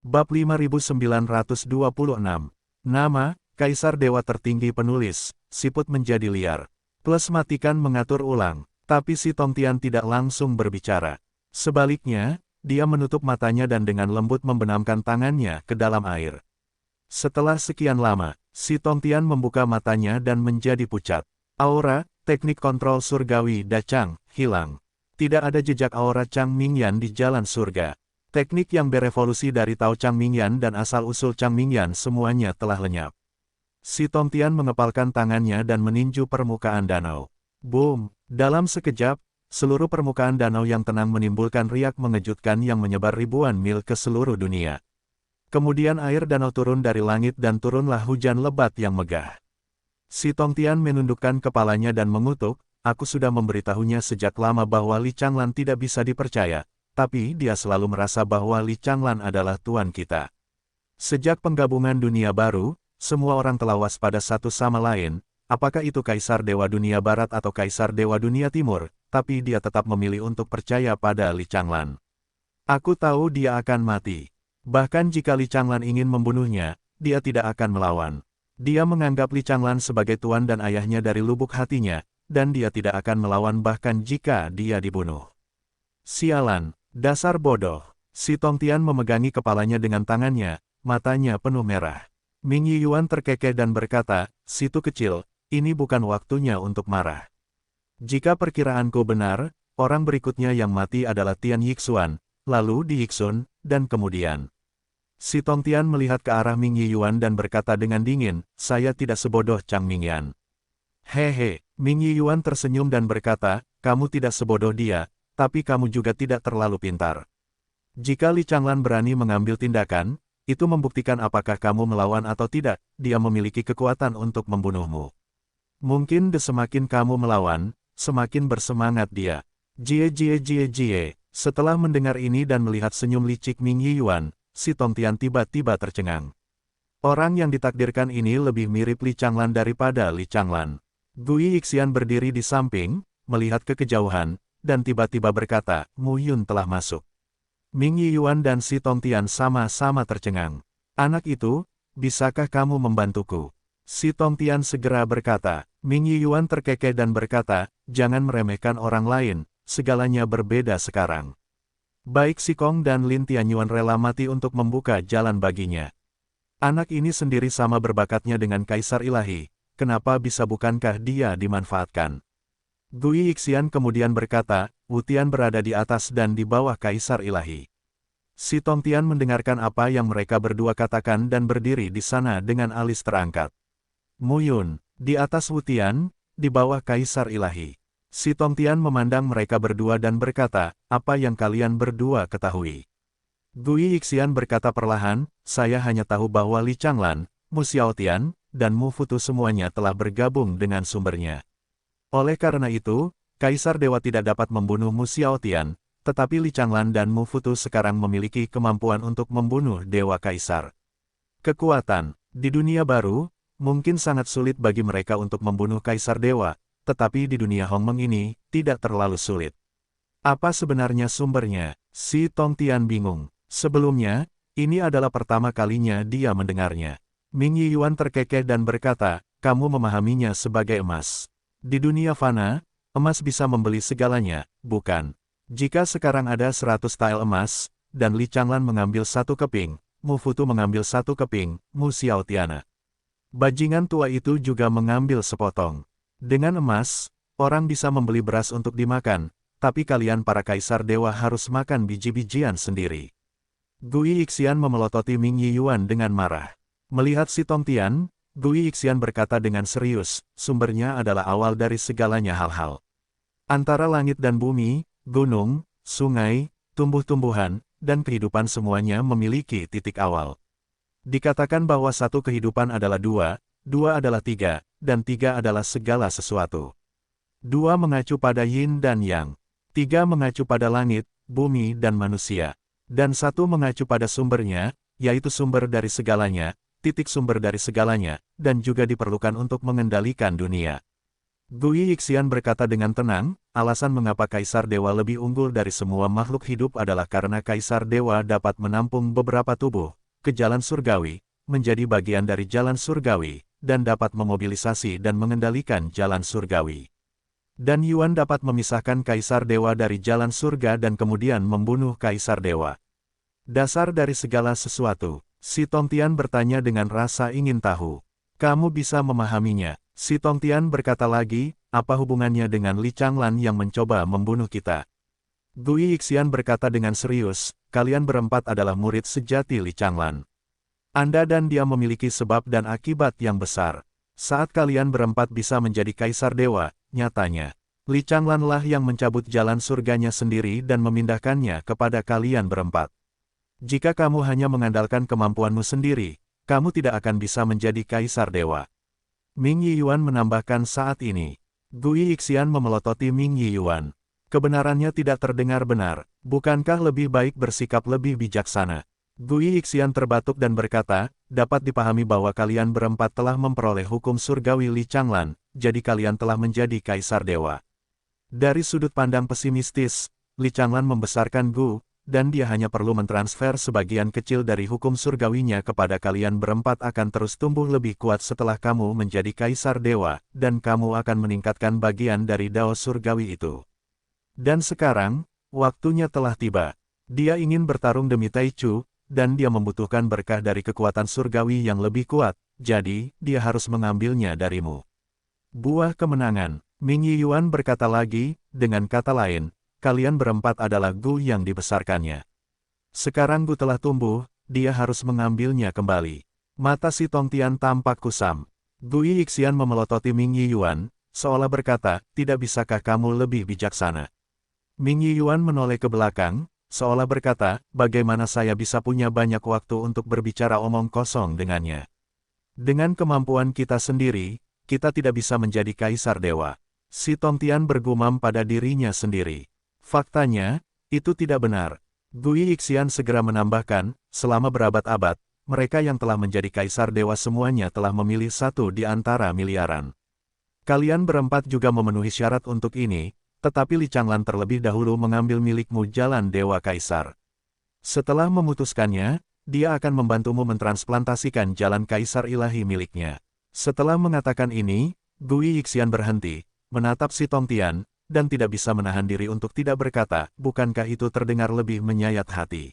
Bab 5926. Nama, Kaisar Dewa Tertinggi Penulis, siput menjadi liar. Plus matikan mengatur ulang, tapi si Tongtian tidak langsung berbicara. Sebaliknya, dia menutup matanya dan dengan lembut membenamkan tangannya ke dalam air. Setelah sekian lama, si Tongtian membuka matanya dan menjadi pucat. Aura, teknik kontrol surgawi Dachang, hilang. Tidak ada jejak aura Chang Mingyan di jalan surga. Teknik yang berevolusi dari Tao Chang Mingyan dan asal-usul Chang Mingyan semuanya telah lenyap. Si Tongtian mengepalkan tangannya dan meninju permukaan danau. Boom! Dalam sekejap, seluruh permukaan danau yang tenang menimbulkan riak mengejutkan yang menyebar ribuan mil ke seluruh dunia. Kemudian air danau turun dari langit dan turunlah hujan lebat yang megah. Si Tongtian menundukkan kepalanya dan mengutuk, aku sudah memberitahunya sejak lama bahwa Li Changlan tidak bisa dipercaya. Tapi dia selalu merasa bahwa Li Changlan adalah tuan kita. Sejak penggabungan dunia baru, semua orang telah waspada satu sama lain, apakah itu Kaisar Dewa Dunia Barat atau Kaisar Dewa Dunia Timur, tapi dia tetap memilih untuk percaya pada Li Changlan. Aku tahu dia akan mati. Bahkan jika Li Changlan ingin membunuhnya, dia tidak akan melawan. Dia menganggap Li Changlan sebagai tuan dan ayahnya dari lubuk hatinya, dan dia tidak akan melawan bahkan jika dia dibunuh. Sialan! Dasar bodoh. Si Tongtian memegangi kepalanya dengan tangannya, matanya penuh merah. Ming Yiyuan terkekeh dan berkata, situ kecil, ini bukan waktunya untuk marah. Jika perkiraanku benar, orang berikutnya yang mati adalah Tian Yixuan, lalu Di Yixun, dan kemudian. Si Tongtian melihat ke arah Ming Yiyuan dan berkata dengan dingin, saya tidak sebodoh Chang Mingyan. Hehe, Ming Yiyuan tersenyum dan berkata, kamu tidak sebodoh dia, tapi kamu juga tidak terlalu pintar. Jika Li Changlan berani mengambil tindakan, itu membuktikan apakah kamu melawan atau tidak, dia memiliki kekuatan untuk membunuhmu. Mungkin semakin kamu melawan, semakin bersemangat dia. Jie. Setelah mendengar ini dan melihat senyum licik Ming Yiyuan, si Tongtian tiba-tiba tercengang. Orang yang ditakdirkan ini lebih mirip Li Changlan daripada Li Changlan. Gui Yixian berdiri di samping, melihat ke kejauhan, dan tiba-tiba berkata, Mu Yun telah masuk. Ming Yiyuan dan si Tongtian sama-sama tercengang. Anak itu, bisakah kamu membantuku? Si Tongtian segera berkata. Ming Yiyuan terkekeh dan berkata, jangan meremehkan orang lain, segalanya berbeda sekarang. Baik Si Kong dan Lin Tianyuan rela mati untuk membuka jalan baginya. Anak ini sendiri sama berbakatnya dengan Kaisar Ilahi, kenapa bisa bukankah dia dimanfaatkan? Gui Yixian kemudian berkata, Wu Tian berada di atas dan di bawah Kaisar Ilahi. Si Tongtian mendengarkan apa yang mereka berdua katakan dan berdiri di sana dengan alis terangkat. Mu Yun, di atas Wu Tian, di bawah Kaisar Ilahi. Si Tongtian memandang mereka berdua dan berkata, apa yang kalian berdua ketahui? Gui Yixian berkata perlahan, saya hanya tahu bahwa Li Changlan, Mu Xiaotian, dan Mu Futu semuanya telah bergabung dengan sumbernya. Oleh karena itu, Kaisar Dewa tidak dapat membunuh Mu Xiaotian, tetapi Li Changlan dan Mu Futu sekarang memiliki kemampuan untuk membunuh Dewa Kaisar. Kekuatan, di dunia baru, mungkin sangat sulit bagi mereka untuk membunuh Kaisar Dewa, tetapi di dunia Hongmeng ini, tidak terlalu sulit. Apa sebenarnya sumbernya? Si Tongtian bingung. Sebelumnya, ini adalah pertama kalinya dia mendengarnya. Ming Yiyuan terkekeh dan berkata, kamu memahaminya sebagai emas. Di dunia fana, emas bisa membeli segalanya, bukan? Jika sekarang ada 100 tael emas, dan Li Changlan mengambil 1 keping, Mu Futu mengambil 1 keping, Mu Xiaotiana. Bajingan tua itu juga mengambil sepotong. Dengan emas, orang bisa membeli beras untuk dimakan, tapi kalian para Kaisar Dewa harus makan biji-bijian sendiri. Gui Yixian memelototi Ming Yiyuan dengan marah. Melihat si Tongtian, Gui Yixian berkata dengan serius, sumbernya adalah awal dari segalanya hal-hal. Antara langit dan bumi, gunung, sungai, tumbuh-tumbuhan, dan kehidupan semuanya memiliki titik awal. Dikatakan bahwa satu kehidupan adalah dua, dua adalah tiga, dan tiga adalah segala sesuatu. Dua mengacu pada yin dan yang. Tiga mengacu pada langit, bumi dan manusia. Dan satu mengacu pada sumbernya, yaitu sumber dari segalanya, titik sumber dari segalanya, dan juga diperlukan untuk mengendalikan dunia. Gui Yixian berkata dengan tenang, alasan mengapa Kaisar Dewa lebih unggul dari semua makhluk hidup adalah karena Kaisar Dewa dapat menampung beberapa tubuh ke jalan surgawi, menjadi bagian dari jalan surgawi, dan dapat memobilisasi dan mengendalikan jalan surgawi. Dan Yuan dapat memisahkan Kaisar Dewa dari jalan surga dan kemudian membunuh Kaisar Dewa. Dasar dari segala sesuatu, si Tongtian bertanya dengan rasa ingin tahu. Kamu bisa memahaminya. Si Tongtian berkata lagi, apa hubungannya dengan Li Changlan yang mencoba membunuh kita? Gui Yixian berkata dengan serius, kalian berempat adalah murid sejati Li Changlan. Anda dan dia memiliki sebab dan akibat yang besar. Saat kalian berempat bisa menjadi Kaisar Dewa, nyatanya, Li Changlan-lah yang mencabut jalan surganya sendiri dan memindahkannya kepada kalian berempat. Jika kamu hanya mengandalkan kemampuanmu sendiri, kamu tidak akan bisa menjadi Kaisar Dewa. Ming Yiyuan menambahkan saat ini. Gui Yixian memelototi Ming Yiyuan. Kebenarannya tidak terdengar benar, bukankah lebih baik bersikap lebih bijaksana? Gui Yixian terbatuk dan berkata, dapat dipahami bahwa kalian berempat telah memperoleh hukum surgawi Li Changlan, jadi kalian telah menjadi Kaisar Dewa. Dari sudut pandang pesimistis, Li Changlan membesarkan Gu, dan dia hanya perlu mentransfer sebagian kecil dari hukum surgawinya kepada kalian berempat akan terus tumbuh lebih kuat setelah kamu menjadi Kaisar Dewa, dan kamu akan meningkatkan bagian dari Dao surgawi itu. Dan sekarang, waktunya telah tiba. Dia ingin bertarung demi Taichu, dan dia membutuhkan berkah dari kekuatan surgawi yang lebih kuat, jadi, dia harus mengambilnya darimu. Buah kemenangan, Ming Yiyuan berkata lagi, dengan kata lain, kalian berempat adalah Gu yang dibesarkannya. Sekarang Gu telah tumbuh, dia harus mengambilnya kembali. Mata si Tongtian tampak kusam. Gui Yixian memelototi Ming Yiyuan, seolah berkata, tidak bisakah kamu lebih bijaksana? Ming Yiyuan menoleh ke belakang, seolah berkata, bagaimana saya bisa punya banyak waktu untuk berbicara omong kosong dengannya. Dengan kemampuan kita sendiri, kita tidak bisa menjadi Kaisar Dewa. Si Tongtian bergumam pada dirinya sendiri. Faktanya, itu tidak benar. Gui Yixian segera menambahkan, selama berabad-abad, mereka yang telah menjadi Kaisar Dewa semuanya telah memilih satu di antara miliaran. Kalian berempat juga memenuhi syarat untuk ini, tetapi Li Changlan terlebih dahulu mengambil milikmu jalan Dewa Kaisar. Setelah memutuskannya, dia akan membantumu mentransplantasikan jalan Kaisar ilahi miliknya. Setelah mengatakan ini, Gui Yixian berhenti, menatap si Tongtian, dan tidak bisa menahan diri untuk tidak berkata, bukankah itu terdengar lebih menyayat hati.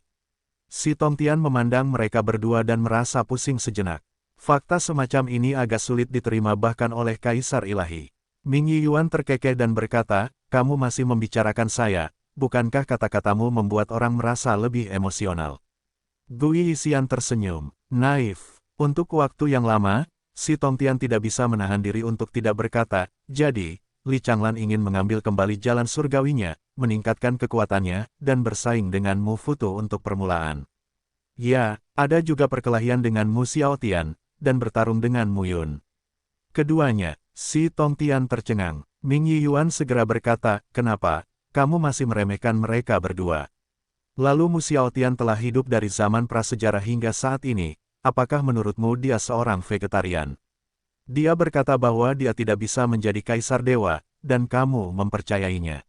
Si Tongtian memandang mereka berdua dan merasa pusing sejenak. Fakta semacam ini agak sulit diterima bahkan oleh Kaisar ilahi. Ming Yiyuan terkekeh dan berkata, kamu masih membicarakan saya, bukankah kata-katamu membuat orang merasa lebih emosional? Gui Yixian tersenyum, naif. Untuk waktu yang lama, si Tongtian tidak bisa menahan diri untuk tidak berkata, jadi, Li Changlan ingin mengambil kembali jalan surgawinya, meningkatkan kekuatannya, dan bersaing dengan Mu Futu untuk permulaan. Ya, ada juga perkelahian dengan Mu Xiaotian, dan bertarung dengan Mu Yun. Keduanya, si Tongtian tercengang. Ming Yiyuan segera berkata, kenapa, kamu masih meremehkan mereka berdua? Lalu Mu Xiaotian telah hidup dari zaman prasejarah hingga saat ini, apakah menurutmu dia seorang vegetarian? Dia berkata bahwa dia tidak bisa menjadi Kaisar Dewa, dan kamu mempercayainya.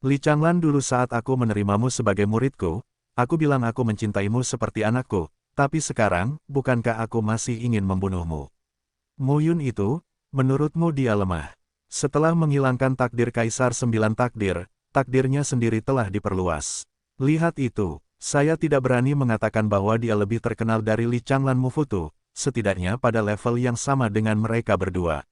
Li Changlan dulu saat aku menerimamu sebagai muridku, aku bilang aku mencintaimu seperti anakku, tapi sekarang, bukankah aku masih ingin membunuhmu? Mu Yun itu, menurutmu dia lemah. Setelah menghilangkan takdir Kaisar 9 takdir, takdirnya sendiri telah diperluas. Lihat itu, saya tidak berani mengatakan bahwa dia lebih terkenal dari Li Changlan Mu Futu, setidaknya pada level yang sama dengan mereka berdua.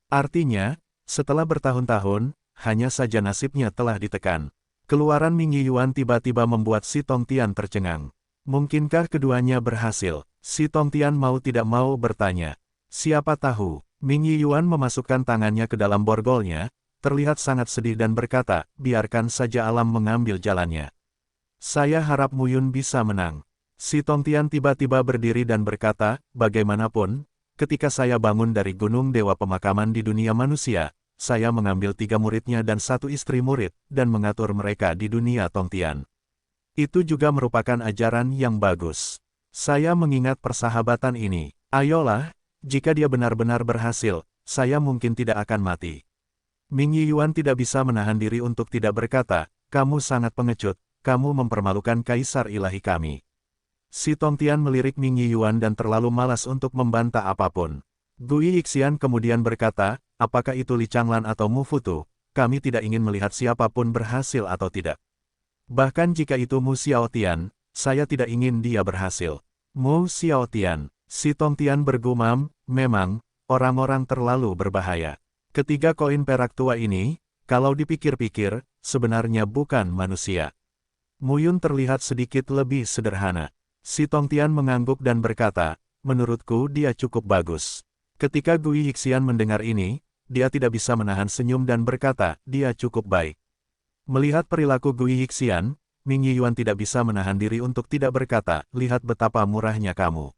Artinya, setelah bertahun-tahun, hanya saja nasibnya telah ditekan. Keluaran Ming Yiyuan tiba-tiba membuat si Tongtian tercengang. Mungkinkah keduanya berhasil? Si Tongtian mau tidak mau bertanya. Siapa tahu? Ming Yiyuan memasukkan tangannya ke dalam borgolnya, terlihat sangat sedih dan berkata, biarkan saja alam mengambil jalannya. Saya harap Mu Yun bisa menang. Si Tongtian tiba-tiba berdiri dan berkata, bagaimanapun, ketika saya bangun dari Gunung Dewa Pemakaman di dunia manusia, saya mengambil 3 muridnya dan 1 istri murid, dan mengatur mereka di dunia Tongtian. Itu juga merupakan ajaran yang bagus. Saya mengingat persahabatan ini. Ayolah, jika dia benar-benar berhasil, saya mungkin tidak akan mati. Ming Yiyuan tidak bisa menahan diri untuk tidak berkata, kamu sangat pengecut, kamu mempermalukan kaisar ilahi kami. Si Tongtian melirik Ming Yiyuan dan terlalu malas untuk membantah apapun. Gui Yixian kemudian berkata, apakah itu Li Changlan atau Mu Futu, kami tidak ingin melihat siapapun berhasil atau tidak. Bahkan jika itu Mu Xiaotian, saya tidak ingin dia berhasil. Mu Xiaotian, si Tongtian bergumam, memang, orang-orang terlalu berbahaya. Ketiga koin perak tua ini, kalau dipikir-pikir, sebenarnya bukan manusia. Muyun terlihat sedikit lebih sederhana. Si Tongtian mengangguk dan berkata, menurutku dia cukup bagus. Ketika Gui Yixian mendengar ini, dia tidak bisa menahan senyum dan berkata, dia cukup baik. Melihat perilaku Gui Yixian, Ming Yiyuan tidak bisa menahan diri untuk tidak berkata, lihat betapa murahnya kamu.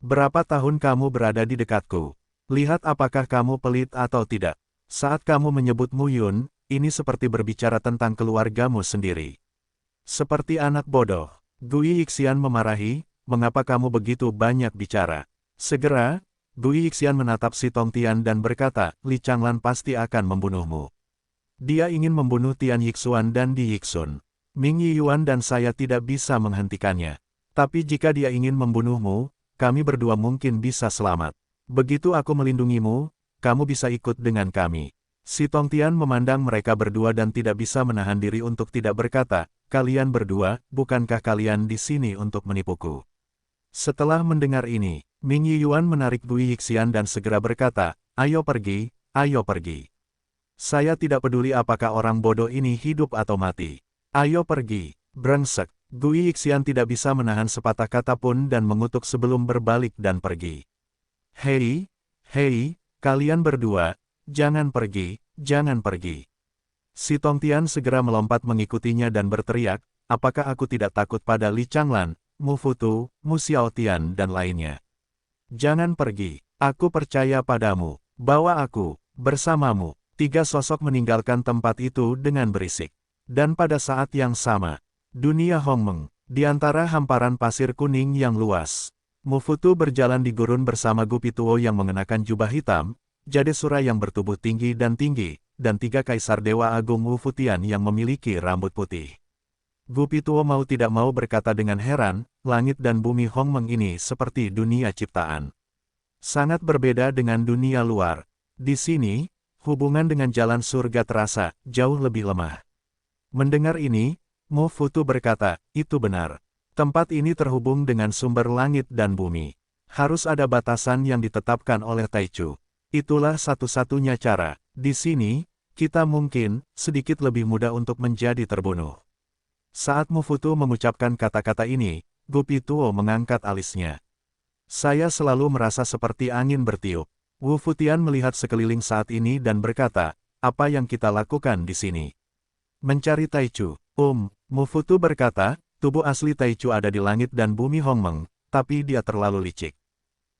Berapa tahun kamu berada di dekatku? Lihat apakah kamu pelit atau tidak. Saat kamu menyebut Muyun, ini seperti berbicara tentang keluargamu sendiri. Seperti anak bodoh. Gui Yixian memarahi, mengapa kamu begitu banyak bicara? Segera, Gui Yixian menatap si Tongtian dan berkata, Li Changlan pasti akan membunuhmu. Dia ingin membunuh Tian Yixuan dan Di Yixun. Ming Yiyuan dan saya tidak bisa menghentikannya. Tapi jika dia ingin membunuhmu, kami berdua mungkin bisa selamat. Begitu aku melindungimu, kamu bisa ikut dengan kami. Si Tongtian memandang mereka berdua dan tidak bisa menahan diri untuk tidak berkata, kalian berdua, bukankah kalian di sini untuk menipuku? Setelah mendengar ini, Ming Yiyuan menarik Gui Yixian dan segera berkata, ayo pergi, ayo pergi. Saya tidak peduli apakah orang bodoh ini hidup atau mati. Ayo pergi, brengsek. Gui Yixian tidak bisa menahan sepatah kata pun dan mengutuk sebelum berbalik dan pergi. Hei, hei, kalian berdua, jangan pergi, jangan pergi. Si Tongtian segera melompat mengikutinya dan berteriak, apakah aku tidak takut pada Li Changlan, Mu Futu, Mu Xiaotian dan lainnya. Jangan pergi, aku percaya padamu, bawa aku, bersamamu. Tiga sosok meninggalkan tempat itu dengan berisik. Dan pada saat yang sama, dunia Hongmeng, di antara hamparan pasir kuning yang luas. Mu Futu berjalan di gurun bersama Gu Pituo yang mengenakan jubah hitam, Jadesura yang bertubuh tinggi, dan tiga kaisar Dewa Agung Wu Futian yang memiliki rambut putih. Gu Pituo mau tidak mau berkata dengan heran, langit dan bumi Hongmeng ini seperti dunia ciptaan. Sangat berbeda dengan dunia luar. Di sini, hubungan dengan jalan surga terasa jauh lebih lemah. Mendengar ini, Mu Futu berkata, itu benar. Tempat ini terhubung dengan sumber langit dan bumi. Harus ada batasan yang ditetapkan oleh Taichu. Itulah satu-satunya cara. Di sini, kita mungkin sedikit lebih mudah untuk menjadi terbunuh. Saat Mu Futu mengucapkan kata-kata ini, Gu Pituo mengangkat alisnya. Saya selalu merasa seperti angin bertiup. Wu Futian melihat sekeliling saat ini dan berkata, apa yang kita lakukan di sini? Mencari Taichu. Mu Futu berkata, tubuh asli Taichu ada di langit dan bumi Hongmeng, tapi dia terlalu licik.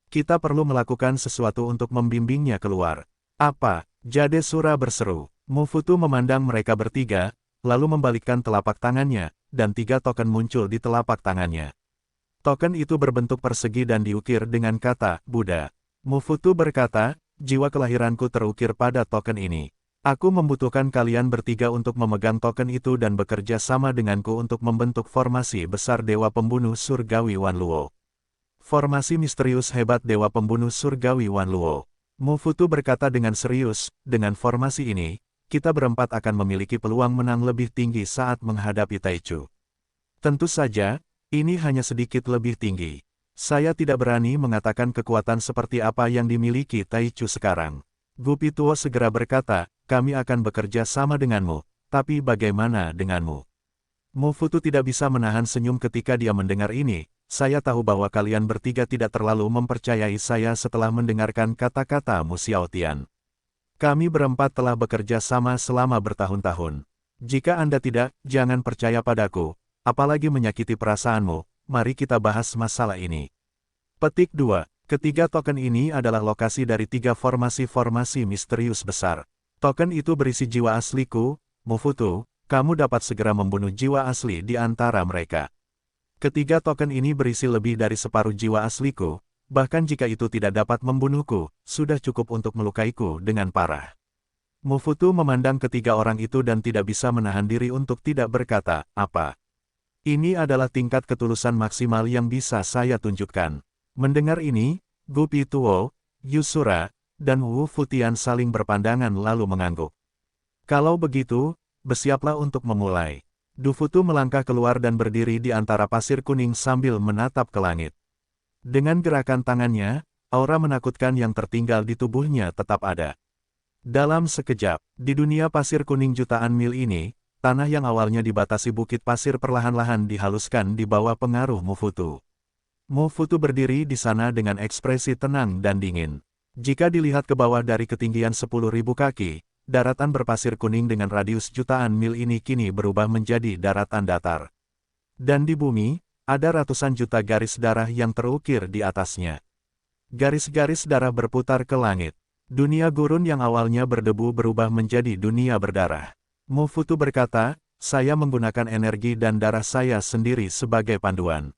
Kita perlu melakukan sesuatu untuk membimbingnya keluar. Apa? Jadesura berseru. Mu Futu memandang mereka bertiga, lalu membalikkan telapak tangannya, dan tiga token muncul di telapak tangannya. Token itu berbentuk persegi dan diukir dengan kata, Buddha. Mu Futu berkata, jiwa kelahiranku terukir pada token ini. Aku membutuhkan kalian bertiga untuk memegang token itu dan bekerja sama denganku untuk membentuk formasi besar Dewa Pembunuh Surgawi Wanluo. Formasi misterius hebat Dewa Pembunuh Surgawi Wanluo. Mu Futu berkata dengan serius, dengan formasi ini, kita berempat akan memiliki peluang menang lebih tinggi saat menghadapi Taichu. Tentu saja, ini hanya sedikit lebih tinggi. Saya tidak berani mengatakan kekuatan seperti apa yang dimiliki Taichu sekarang. Gu Pituo segera berkata, kami akan bekerja sama denganmu, tapi bagaimana denganmu? Mu Futu tidak bisa menahan senyum ketika dia mendengar ini. Saya tahu bahwa kalian bertiga tidak terlalu mempercayai saya setelah mendengarkan kata-kata Mu Xiaotian. Kami berempat telah bekerja sama selama bertahun-tahun. Jika Anda tidak, jangan percaya padaku, apalagi menyakiti perasaanmu, mari kita bahas masalah ini. Petik 2. Ketiga token ini adalah lokasi dari tiga formasi-formasi misterius besar. Token itu berisi jiwa asliku, Mu Futu, kamu dapat segera membunuh jiwa asli di antara mereka. Ketiga token ini berisi lebih dari separuh jiwa asliku, bahkan jika itu tidak dapat membunuhku, sudah cukup untuk melukaiku dengan parah. Mufutu memandang ketiga orang itu dan tidak bisa menahan diri untuk tidak berkata, apa. Ini adalah tingkat ketulusan maksimal yang bisa saya tunjukkan. Mendengar ini, Gu Pituo, Yusura, dan Wu Futian saling berpandangan lalu mengangguk. Kalau begitu, bersiaplah untuk memulai. Du Futu melangkah keluar dan berdiri di antara pasir kuning sambil menatap ke langit. Dengan gerakan tangannya, aura menakutkan yang tertinggal di tubuhnya tetap ada. Dalam sekejap, di dunia pasir kuning jutaan mil ini, tanah yang awalnya dibatasi bukit pasir perlahan-lahan dihaluskan di bawah pengaruh Mufutu. Mufutu berdiri di sana dengan ekspresi tenang dan dingin. Jika dilihat ke bawah dari ketinggian 10.000 kaki, daratan berpasir kuning dengan radius jutaan mil ini kini berubah menjadi daratan datar. Dan di bumi, ada ratusan juta garis darah yang terukir di atasnya. Garis-garis darah berputar ke langit. Dunia gurun yang awalnya berdebu berubah menjadi dunia berdarah. Mufutu berkata, saya menggunakan energi dan darah saya sendiri sebagai panduan.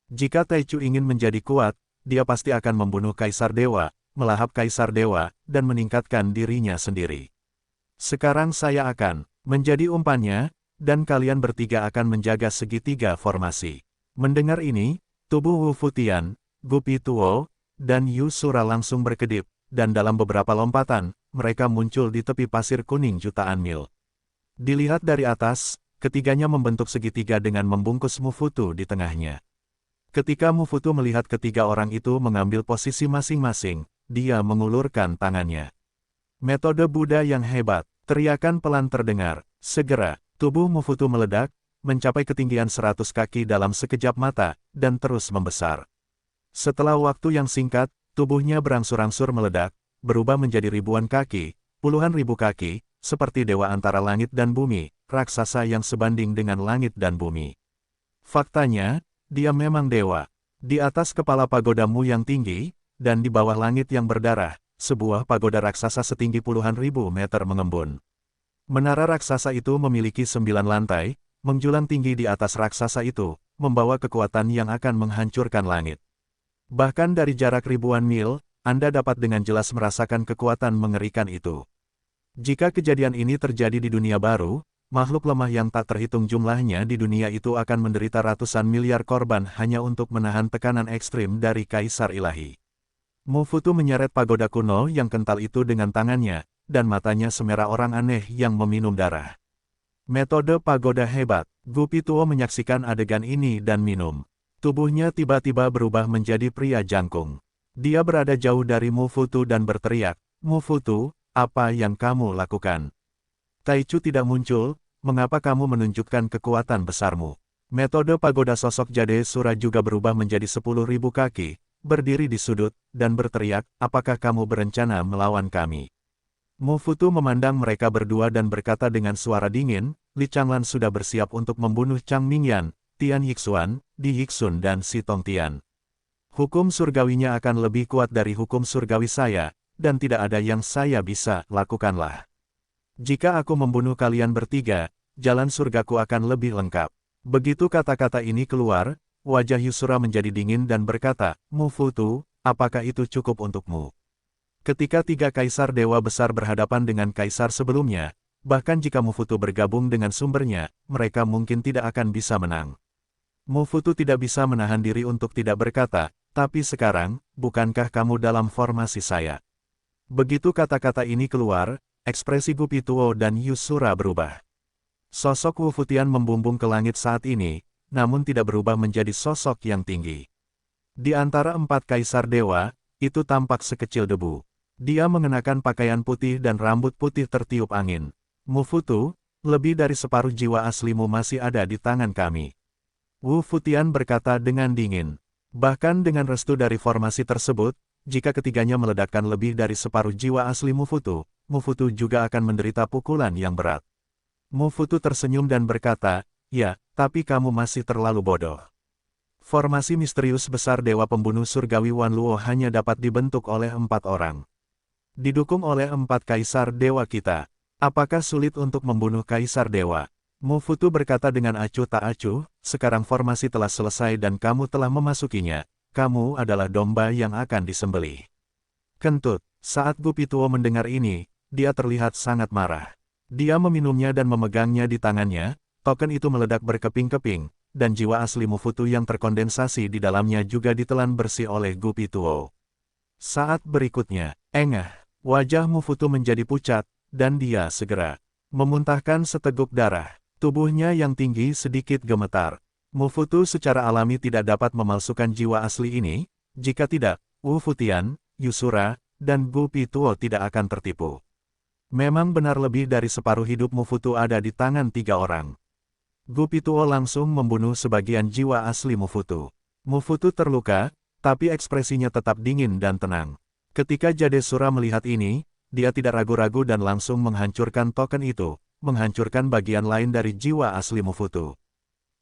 Jika Taichu ingin menjadi kuat, dia pasti akan membunuh Kaisar Dewa, melahap Kaisar Dewa, dan meningkatkan dirinya sendiri. Sekarang saya akan menjadi umpannya, dan kalian bertiga akan menjaga segitiga formasi. Mendengar ini, tubuh Wu Futian, Gu Pituo, dan Yusura langsung berkedip, dan dalam beberapa lompatan, mereka muncul di tepi pasir kuning jutaan mil. Dilihat dari atas, ketiganya membentuk segitiga dengan membungkus Mufutu di tengahnya. Ketika Mufutu melihat ketiga orang itu mengambil posisi masing-masing, dia mengulurkan tangannya. Metode Buddha yang hebat, teriakan pelan terdengar. Segera, tubuh Mufutu meledak, mencapai ketinggian 100 kaki dalam sekejap mata, dan terus membesar. Setelah waktu yang singkat, tubuhnya berangsur-angsur meledak, berubah menjadi ribuan kaki, puluhan ribu kaki, seperti dewa antara langit dan bumi, raksasa yang sebanding dengan langit dan bumi. Faktanya, dia memang dewa. Di atas kepala pagodamu yang tinggi, dan di bawah langit yang berdarah, sebuah pagoda raksasa setinggi puluhan ribu meter mengembun. Menara raksasa itu memiliki 9 lantai, menjulang tinggi di atas raksasa itu, membawa kekuatan yang akan menghancurkan langit. Bahkan dari jarak ribuan mil, Anda dapat dengan jelas merasakan kekuatan mengerikan itu. Jika kejadian ini terjadi di dunia baru, makhluk lemah yang tak terhitung jumlahnya di dunia itu akan menderita ratusan miliar korban hanya untuk menahan tekanan ekstrim dari Kaisar Ilahi. Mufutu menyeret pagoda kuno yang kental itu dengan tangannya, dan matanya semerah orang aneh yang meminum darah. Metode pagoda hebat. Gu Pituo menyaksikan adegan ini dan minum. Tubuhnya tiba-tiba berubah menjadi pria jangkung. Dia berada jauh dari Mufutu dan berteriak, Mufutu, apa yang kamu lakukan? Taichu tidak muncul, mengapa kamu menunjukkan kekuatan besarmu? Metode pagoda sosok Jade Sura juga berubah menjadi 10.000 kaki, berdiri di sudut, dan berteriak, apakah kamu berencana melawan kami? Mufutu memandang mereka berdua dan berkata dengan suara dingin, Li Changlan sudah bersiap untuk membunuh Chang Mingyan, Tian Yixuan, Di Yixun dan Si Tongtian. Hukum surgawinya akan lebih kuat dari hukum surgawi saya, dan tidak ada yang saya bisa lakukanlah. Jika aku membunuh kalian bertiga, jalan surgaku akan lebih lengkap. Begitu kata-kata ini keluar, wajah Yusura menjadi dingin dan berkata, Mufutu, apakah itu cukup untukmu? Ketika 3 kaisar dewa besar berhadapan dengan kaisar sebelumnya, bahkan jika Mufutu bergabung dengan sumbernya, mereka mungkin tidak akan bisa menang. Mufutu tidak bisa menahan diri untuk tidak berkata, tapi sekarang, bukankah kamu dalam formasi saya? Begitu kata-kata ini keluar, ekspresi Gu Pituo dan Yusura berubah. Sosok Wu Futian membumbung ke langit saat ini, namun tidak berubah menjadi sosok yang tinggi. Di antara 4 kaisar dewa, itu tampak sekecil debu. Dia mengenakan pakaian putih dan rambut putih tertiup angin. Mufutu, lebih dari separuh jiwa aslimu masih ada di tangan kami. Wu Futian berkata dengan dingin. Bahkan dengan restu dari formasi tersebut, jika ketiganya meledakkan lebih dari separuh jiwa asli Mufutu, Mufutu juga akan menderita pukulan yang berat. Mufutu tersenyum dan berkata, ya, tapi kamu masih terlalu bodoh. Formasi misterius besar Dewa Pembunuh Surgawi Wan Luo hanya dapat dibentuk oleh 4 orang. Didukung oleh 4 kaisar dewa kita. Apakah sulit untuk membunuh kaisar dewa? Mufutu berkata dengan acuh tak acuh, sekarang formasi telah selesai dan kamu telah memasukinya. Kamu adalah domba yang akan disembelih. Kentut, saat Gu Pituo mendengar ini, dia terlihat sangat marah. Dia meminumnya dan memegangnya di tangannya, token itu meledak berkeping-keping, dan jiwa asli Mufutu yang terkondensasi di dalamnya juga ditelan bersih oleh Gupituo. Saat berikutnya, wajah Mufutu menjadi pucat, dan dia segera memuntahkan seteguk darah. Tubuhnya yang tinggi sedikit gemetar. Mufutu secara alami tidak dapat memalsukan jiwa asli ini, jika tidak, Wu Futian, Yusura, dan Gupituo tidak akan tertipu. Memang benar lebih dari separuh hidup Mufutu ada di tangan 3 orang. Gupituo langsung membunuh sebagian jiwa asli Mufutu. Mufutu terluka, tapi ekspresinya tetap dingin dan tenang. Ketika Jadesura melihat ini, dia tidak ragu-ragu dan langsung menghancurkan token itu, menghancurkan bagian lain dari jiwa asli Mufutu.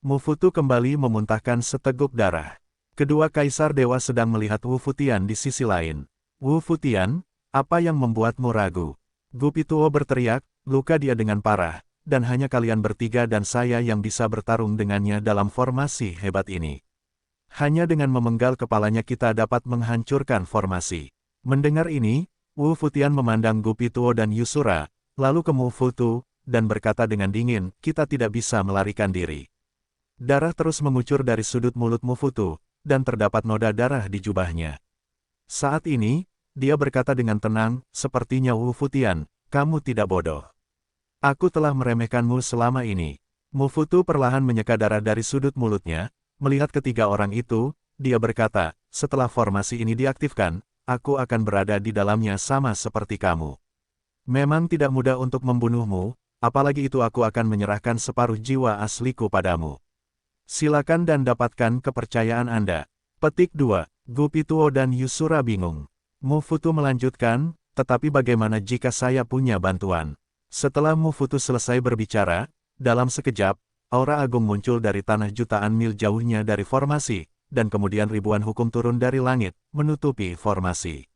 Mufutu kembali memuntahkan seteguk darah. Kedua kaisar dewa sedang melihat Wu Futian di sisi lain. Wu Futian, apa yang membuatmu ragu? Gupituo berteriak, luka dia dengan parah, dan hanya kalian bertiga dan saya yang bisa bertarung dengannya dalam formasi hebat ini. Hanya dengan memenggal kepalanya kita dapat menghancurkan formasi. Mendengar ini, Wu Futian memandang Gupituo dan Yusura, lalu ke Mufutu, dan berkata dengan dingin, kita tidak bisa melarikan diri. Darah terus mengucur dari sudut mulut Mufutu, dan terdapat noda darah di jubahnya. Saat ini, dia berkata dengan tenang, sepertinya Wu Futian, kamu tidak bodoh. Aku telah meremehkanmu selama ini. Mufutu perlahan menyeka darah dari sudut mulutnya, melihat ketiga orang itu, dia berkata, setelah formasi ini diaktifkan, aku akan berada di dalamnya sama seperti kamu. Memang tidak mudah untuk membunuhmu, apalagi itu aku akan menyerahkan separuh jiwa asliku padamu. Silakan dan dapatkan kepercayaan Anda. Petik 2. Gupituo dan Yusura bingung. Mufutu melanjutkan, tetapi bagaimana jika saya punya bantuan? Setelah Mufutu selesai berbicara, dalam sekejap, aura agung muncul dari tanah jutaan mil jauhnya dari formasi, dan kemudian ribuan hukum turun dari langit, menutupi formasi.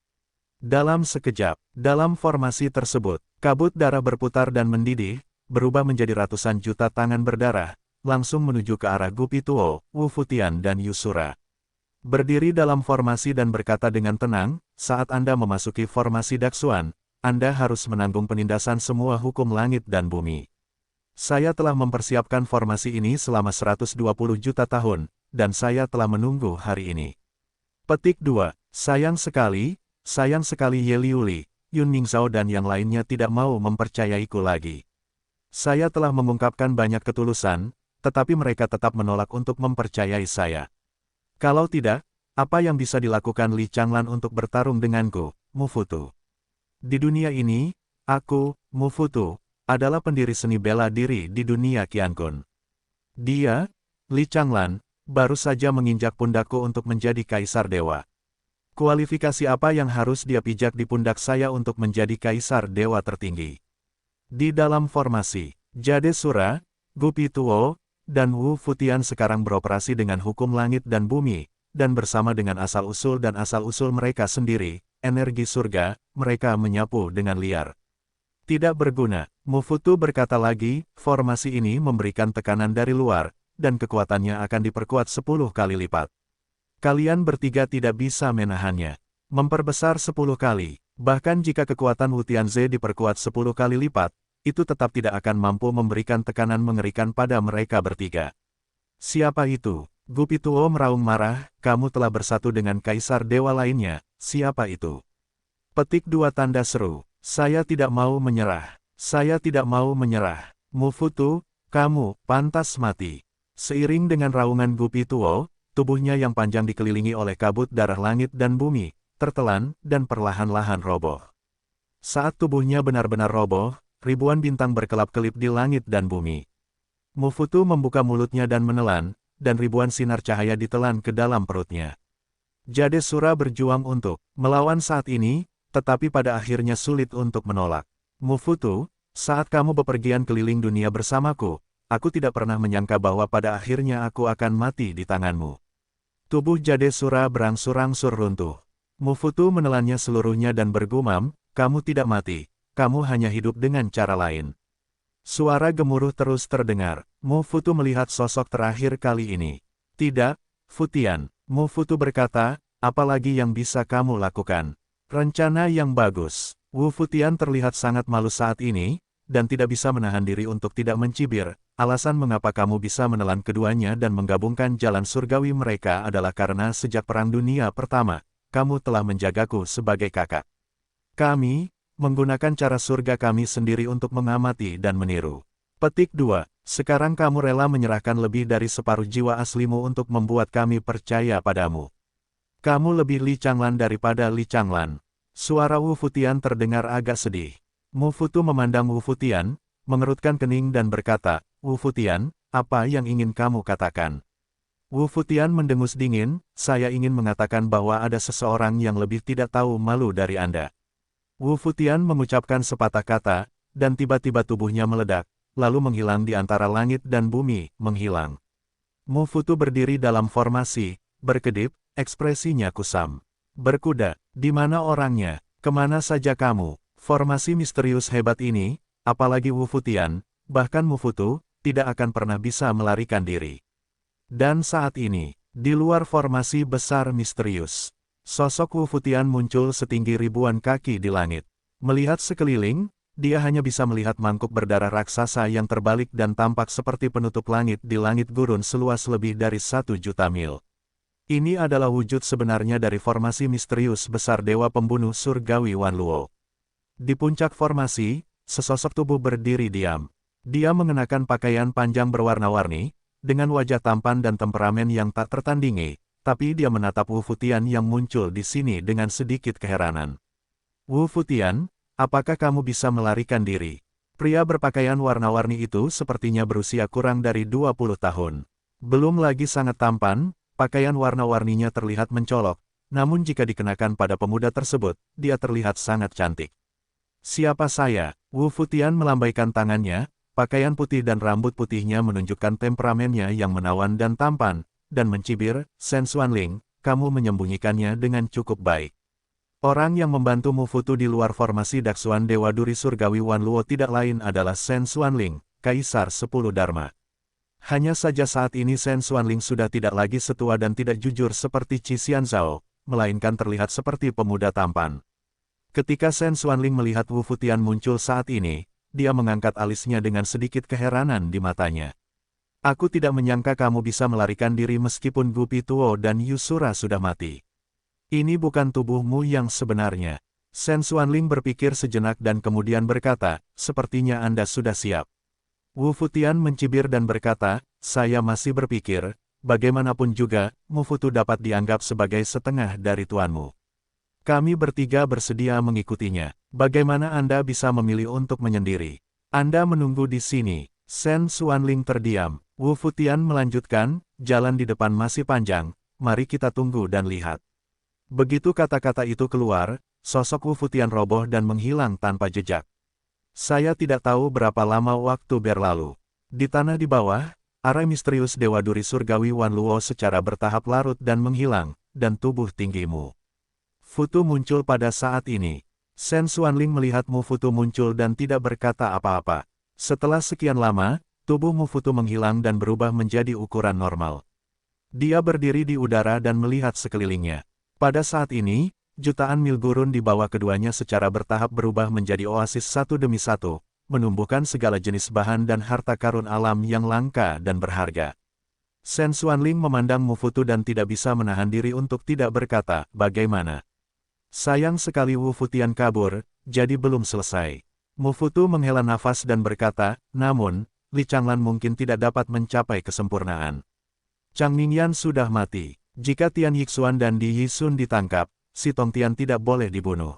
Dalam sekejap, dalam formasi tersebut, kabut darah berputar dan mendidih, berubah menjadi ratusan juta tangan berdarah, langsung menuju ke arah Gupituo, Wu Futian dan Yusura. Berdiri dalam formasi dan berkata dengan tenang, saat Anda memasuki formasi Daksuan, Anda harus menanggung penindasan semua hukum langit dan bumi. Saya telah mempersiapkan formasi ini selama 120 juta tahun, dan saya telah menunggu hari ini. Petik 2. Sayang sekali Ye Liuli, Yun Ningzhao dan yang lainnya tidak mau mempercayaiku lagi. Saya telah mengungkapkan banyak ketulusan, tetapi mereka tetap menolak untuk mempercayai saya. Kalau tidak, apa yang bisa dilakukan Li Changlan untuk bertarung denganku, Mufutu? Di dunia ini, aku, Mufutu, adalah pendiri seni bela diri di dunia Qiankun. Dia, Li Changlan, baru saja menginjak pundakku untuk menjadi kaisar dewa. Kualifikasi apa yang harus dia pijak di pundak saya untuk menjadi kaisar dewa tertinggi? Di dalam formasi, Jadesura, Gupituo, dan Wu Futian sekarang beroperasi dengan hukum langit dan bumi, dan bersama dengan asal-usul dan asal-usul mereka sendiri, energi surga, mereka menyapu dengan liar. Tidak berguna, Mufutu berkata lagi, formasi ini memberikan tekanan dari luar, dan kekuatannya akan diperkuat 10 kali lipat. Kalian bertiga tidak bisa menahannya. Memperbesar 10 kali, bahkan jika kekuatan Wu Tianze diperkuat 10 kali lipat, itu tetap tidak akan mampu memberikan tekanan mengerikan pada mereka bertiga. Siapa itu? Gupituo meraung marah, kamu telah bersatu dengan kaisar dewa lainnya, siapa itu? Petik 2 tanda seru, saya tidak mau menyerah, saya tidak mau menyerah. Mufutu, kamu pantas mati. Seiring dengan raungan Gupituo, tubuhnya yang panjang dikelilingi oleh kabut darah langit dan bumi, tertelan, dan perlahan-lahan roboh. Saat tubuhnya benar-benar roboh, ribuan bintang berkelap-kelip di langit dan bumi. Mufutu membuka mulutnya dan menelan, dan ribuan sinar cahaya ditelan ke dalam perutnya. Jadesura berjuang untuk melawan saat ini, tetapi pada akhirnya sulit untuk menolak. Mufutu, saat kamu bepergian keliling dunia bersamaku, aku tidak pernah menyangka bahwa pada akhirnya aku akan mati di tanganmu. Tubuh Jadesura berangsur-angsur runtuh. Mufutu menelannya seluruhnya dan bergumam, kamu tidak mati. Kamu hanya hidup dengan cara lain. Suara gemuruh terus terdengar. Mufutu melihat sosok terakhir kali ini. Tidak, Futian. Mufutu berkata, apalagi yang bisa kamu lakukan? Rencana yang bagus. Wu Futian terlihat sangat malu saat ini, dan tidak bisa menahan diri untuk tidak mencibir. Alasan mengapa kamu bisa menelan keduanya dan menggabungkan jalan surgawi mereka adalah karena sejak Perang Dunia Pertama, kamu telah menjagaku sebagai kakak. Kami, menggunakan cara surga kami sendiri untuk mengamati dan meniru. Petik 2. Sekarang kamu rela menyerahkan lebih dari separuh jiwa aslimu untuk membuat kami percaya padamu. Kamu lebih Li Changlan daripada Li Changlan. Suara Wu Futian terdengar agak sedih. Mu Futu memandang Wu Futian, mengerutkan kening dan berkata, Wu Futian, apa yang ingin kamu katakan? Wu Futian mendengus dingin, saya ingin mengatakan bahwa ada seseorang yang lebih tidak tahu malu dari Anda. Wu Futian mengucapkan sepatah kata, dan tiba-tiba tubuhnya meledak, lalu menghilang di antara langit dan bumi, menghilang. Mu Futu berdiri dalam formasi, berkedip, ekspresinya kusam. Berkuda, di mana orangnya? Kemana saja kamu? Formasi misterius hebat ini, apalagi Wu Futian, bahkan Mu Futu, tidak akan pernah bisa melarikan diri. Dan saat ini, di luar formasi besar misterius, sosok Wu Futian muncul setinggi ribuan kaki di langit. Melihat sekeliling, dia hanya bisa melihat mangkuk berdarah raksasa yang terbalik dan tampak seperti penutup langit di langit gurun seluas lebih dari 1 juta mil. Ini adalah wujud sebenarnya dari formasi misterius besar Dewa Pembunuh Surgawi Wan Luo. Di puncak formasi, sesosok tubuh berdiri diam. Dia mengenakan pakaian panjang berwarna-warni, dengan wajah tampan dan temperamen yang tak tertandingi, tapi dia menatap Wu Futian yang muncul di sini dengan sedikit keheranan. Wu Futian, apakah kamu bisa melarikan diri? Pria berpakaian warna-warni itu sepertinya berusia kurang dari 20 tahun. Belum lagi sangat tampan, pakaian warna-warninya terlihat mencolok, namun jika dikenakan pada pemuda tersebut, dia terlihat sangat cantik. Siapa saya? Wu Futian melambaikan tangannya, pakaian putih dan rambut putihnya menunjukkan temperamennya yang menawan dan tampan, dan mencibir, Shen Xuanling, kamu menyembunyikannya dengan cukup baik. Orang yang membantu Mu Futu di luar formasi Daksuan Dewa Duri Surgawi Wan Luo tidak lain adalah Shen Xuanling, Kaisar 10 Dharma. Hanya saja saat ini Shen Xuanling sudah tidak lagi setua dan tidak jujur seperti Qi Xianzhao, melainkan terlihat seperti pemuda tampan. Ketika Shen Xuanling melihat Wu Futian muncul saat ini, dia mengangkat alisnya dengan sedikit keheranan di matanya. Aku tidak menyangka kamu bisa melarikan diri meskipun Gu Pituo dan Yusura sudah mati. Ini bukan tubuhmu yang sebenarnya. Shen Xuanling berpikir sejenak dan kemudian berkata, sepertinya Anda sudah siap. Wu Futian mencibir dan berkata, saya masih berpikir, bagaimanapun juga, Mu Futu dapat dianggap sebagai setengah dari tuanmu. Kami bertiga bersedia mengikutinya. Bagaimana Anda bisa memilih untuk menyendiri? Anda menunggu di sini. Shen Xuanling terdiam. Wu Futian melanjutkan, jalan di depan masih panjang, mari kita tunggu dan lihat. Begitu kata-kata itu keluar, sosok Wu Futian roboh dan menghilang tanpa jejak. Saya tidak tahu berapa lama waktu berlalu. Di tanah di bawah, arah misterius Dewa Duri Surgawi Wan Luo secara bertahap larut dan menghilang, dan tubuh tinggimu Futu muncul pada saat ini. Shen Xuanling melihat Mu Futu muncul dan tidak berkata apa-apa. Setelah sekian lama, tubuh Mu Futu menghilang dan berubah menjadi ukuran normal. Dia berdiri di udara dan melihat sekelilingnya. Pada saat ini, jutaan mil gurun di bawah keduanya secara bertahap berubah menjadi oasis satu demi satu, menumbuhkan segala jenis bahan dan harta karun alam yang langka dan berharga. Shen Xuanling memandang Mu Futu dan tidak bisa menahan diri untuk tidak berkata, bagaimana? Sayang sekali Wu Futian kabur, jadi belum selesai. Mu Futu menghela nafas dan berkata, namun, Li Changlan mungkin tidak dapat mencapai kesempurnaan. Chang Mingyan sudah mati. Jika Tian Yixuan dan Di Yisun ditangkap, si Tongtian tidak boleh dibunuh.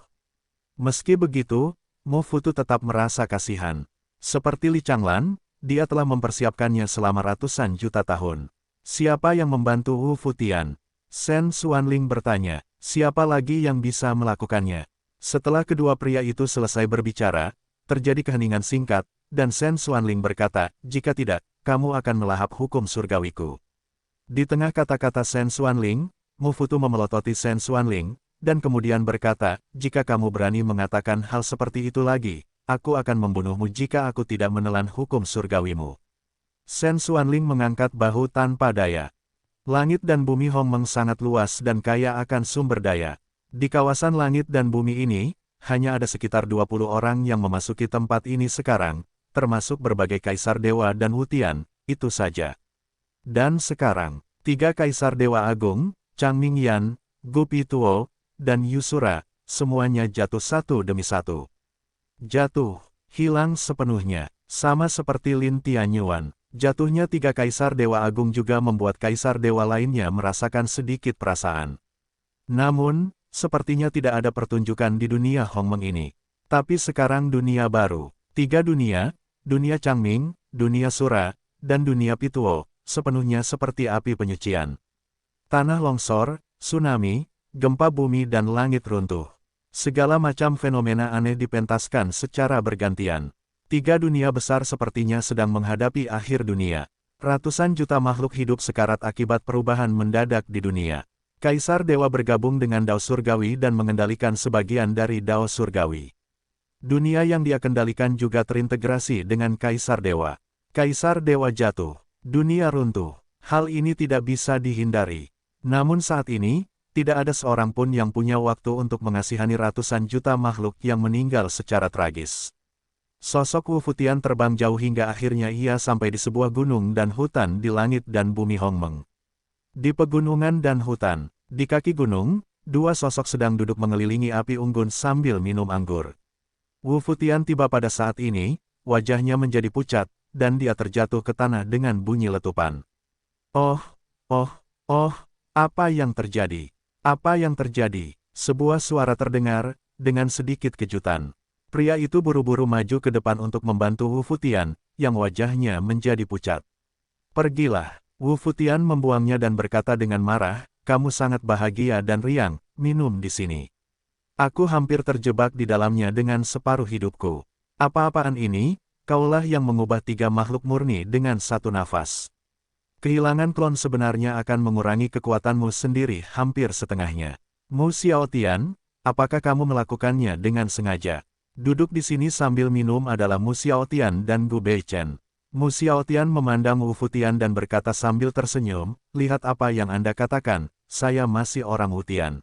Meski begitu, Mu Futu tetap merasa kasihan. Seperti Li Changlan, dia telah mempersiapkannya selama ratusan juta tahun. Siapa yang membantu Wu Futian? Shen Xuanling bertanya, siapa lagi yang bisa melakukannya? Setelah kedua pria itu selesai berbicara, terjadi keheningan singkat, dan Shen Xuanling berkata, jika tidak, kamu akan melahap hukum surgawiku. Di tengah kata-kata Shen Xuanling, Mu Futu memelototi Shen Xuanling, dan kemudian berkata, jika kamu berani mengatakan hal seperti itu lagi, aku akan membunuhmu jika aku tidak menelan hukum surgawimu. Shen Xuanling mengangkat bahu tanpa daya. Langit dan bumi Hongmeng sangat luas dan kaya akan sumber daya. Di kawasan langit dan bumi ini, hanya ada sekitar 20 orang yang memasuki tempat ini sekarang, termasuk berbagai kaisar dewa dan Wutian, itu saja. Dan sekarang, 3 kaisar dewa agung, Changming Yan, Gu Pituo, dan Yusura, semuanya jatuh satu demi satu. Jatuh, hilang sepenuhnya, sama seperti Lin Tianyuan. Jatuhnya 3 kaisar dewa agung juga membuat kaisar dewa lainnya merasakan sedikit perasaan. Namun, sepertinya tidak ada pertunjukan di dunia Hongmeng ini. Tapi sekarang dunia baru. 3 dunia, dunia Changming, dunia Sura, dan dunia Pituo, sepenuhnya seperti api penyucian. Tanah longsor, tsunami, gempa bumi dan langit runtuh. Segala macam fenomena aneh dipentaskan secara bergantian. 3 dunia besar sepertinya sedang menghadapi akhir dunia. Ratusan juta makhluk hidup sekarat akibat perubahan mendadak di dunia. Kaisar dewa bergabung dengan Dao Surgawi dan mengendalikan sebagian dari Dao Surgawi. Dunia yang dia kendalikan juga terintegrasi dengan Kaisar Dewa. Kaisar Dewa jatuh, dunia runtuh. Hal ini tidak bisa dihindari. Namun saat ini, tidak ada seorang pun yang punya waktu untuk mengasihani ratusan juta makhluk yang meninggal secara tragis. Sosok Wu Futian terbang jauh hingga akhirnya ia sampai di sebuah gunung dan hutan di langit dan bumi Hongmeng. Di pegunungan dan hutan, di kaki gunung, 2 sosok sedang duduk mengelilingi api unggun sambil minum anggur. Wu Futian tiba pada saat ini, wajahnya menjadi pucat, dan dia terjatuh ke tanah dengan bunyi letupan. Oh, apa yang terjadi? Apa yang terjadi? Sebuah suara terdengar, dengan sedikit kejutan. Pria itu buru-buru maju ke depan untuk membantu Wu Futian, yang wajahnya menjadi pucat. Pergilah. Wu Futian membuangnya dan berkata dengan marah, kamu sangat bahagia dan riang, minum di sini. Aku hampir terjebak di dalamnya dengan separuh hidupku. Apa-apaan ini? Kaulah yang mengubah 3 makhluk murni dengan 1 nafas. Kehilangan klon sebenarnya akan mengurangi kekuatanmu sendiri hampir setengahnya. Mu Xiaotian, apakah kamu melakukannya dengan sengaja? Duduk di sini sambil minum adalah Mu Xiaotian dan Gu Beichen. Mu Xiaotian memandang Wu Futian dan berkata sambil tersenyum, lihat apa yang Anda katakan, saya masih orang Wutian.